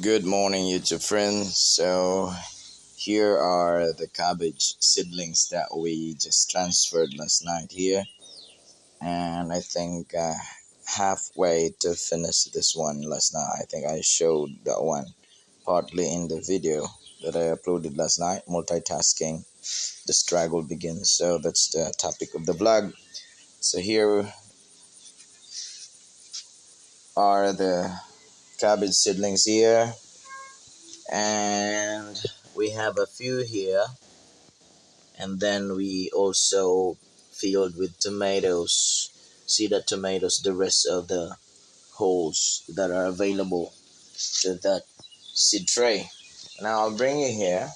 Good morning, YouTube friends. So here are the cabbage seedlings that we just transferred last night here, and I think halfway to finish this one last night. I think I showed that one partly in the video that I uploaded last night. Multitasking, the struggle begins. So that's the topic of the vlog. So here are the cabbage seedlings here, and we have a few here, and then we also filled with tomatoes. See the tomatoes, the rest of the holes that are available to that seed tray. Now I'll bring you here.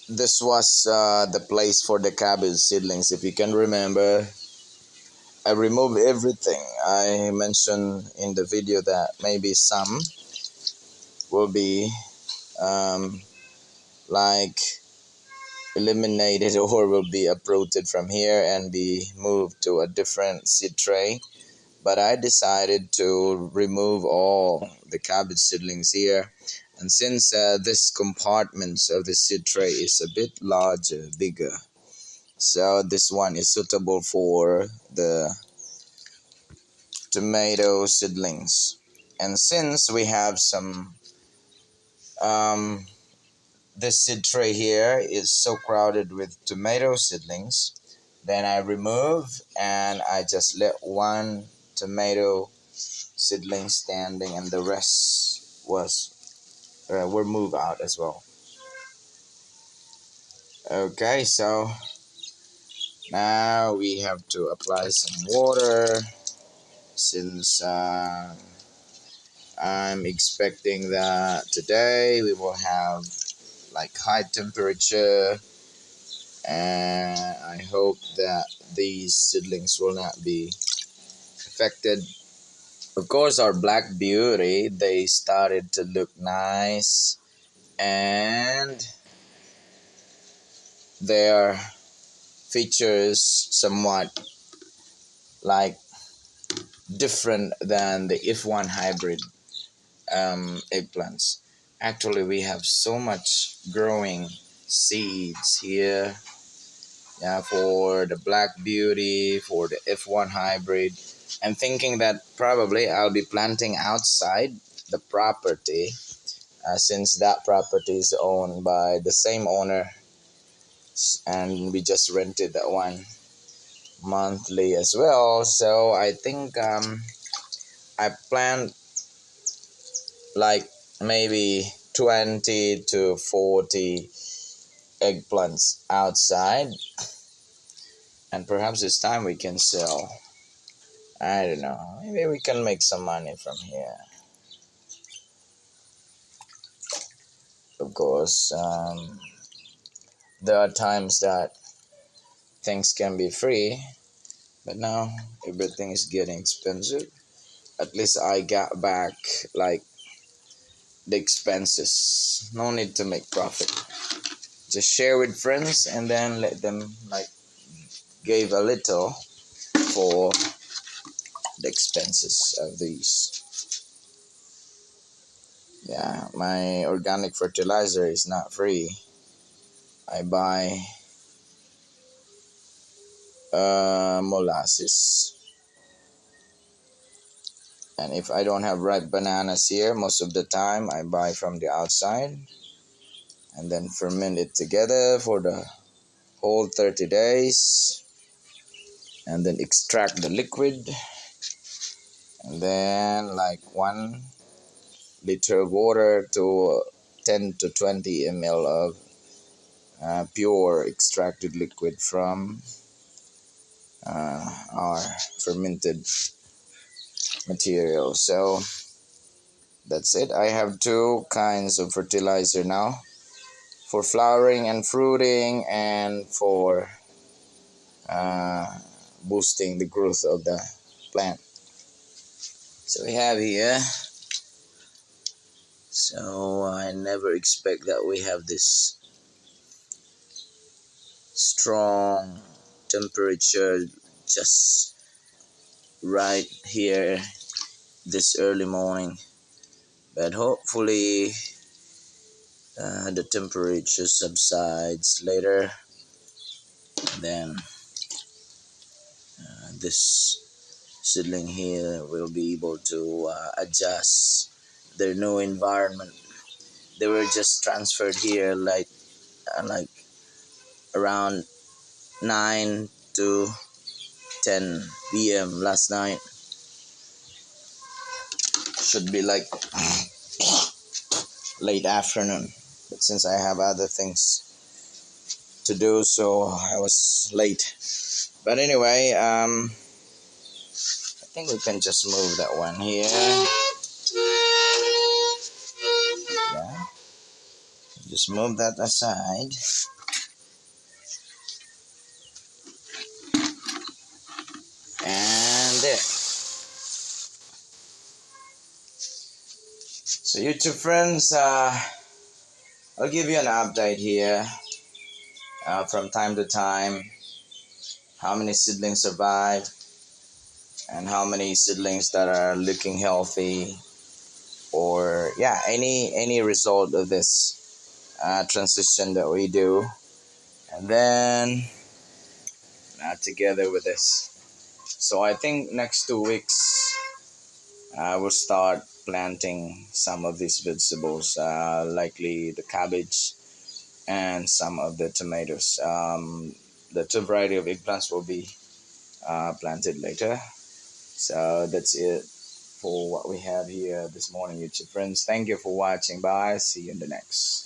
This was the place for the cabbage seedlings. If you can remember, I removed everything. I mentioned in the video that maybe some will be like eliminated or will be uprooted from here and be moved to a different seed tray. But I decided to remove all the cabbage seedlings here, and since this compartments of the seed tray is a bit larger, bigger, so this one is suitable for the tomato seedlings. And since we have some this seed tray here is so crowded with tomato seedlings, then I remove and I just let one tomato seedling standing, and the rest were moved out as well. Okay, so now we have to apply some water, since I'm expecting that today we will have like high temperature, and I hope that these seedlings will not be affected. Of course, our black beauty, they started to look nice, and their features somewhat like different than the F1 hybrid eggplants. Actually, we have so much growing seeds here, yeah, for the black beauty, for the F1 hybrid. I'm thinking that probably I'll be planting outside the property, since that property is owned by the same owner, and we just rented that one monthly as well. So I think I planned like maybe 20 to 40 eggplants outside, and perhaps this time we can sell. I don't know, maybe we can make some money from here. Of course, there are times that things can be free, but now everything is getting expensive. At least I got back like the expenses. No need to make profit. Just share with friends and then let them like give a little for the expenses of these. Yeah, my organic fertilizer is not free. I buy molasses, and if I don't have ripe bananas here, most of the time I buy from the outside and then ferment it together for the whole 30 days, and then extract the liquid, and then like 1 liter of water to 10 to 20 ml of pure extracted liquid from our fermented material. So that's it. I have 2 kinds of fertilizer now, for flowering and fruiting, and for boosting the growth of the plant. So we have here, so I never expect that we have this strong temperature just right here this early morning, but hopefully the temperature subsides later. Then this seedling here will be able to adjust their new environment. They were just transferred here like around 9 to 10 p.m. last night. Should be like late afternoon, but since I have other things to do, so I was late. But anyway, I think we can just move that one here. Yeah, just move that aside. And there. So YouTube friends, I'll give you an update here from time to time. How many seedlings survive and how many seedlings that are looking healthy, or yeah, any result of this transition that we do, and then together with this. So I think next 2 weeks I will start planting some of these vegetables, likely the cabbage and some of the tomatoes. The two variety of eggplants will be planted later. So that's it for what we have here this morning, YouTube friends. Thank you for watching. Bye. See you in the next.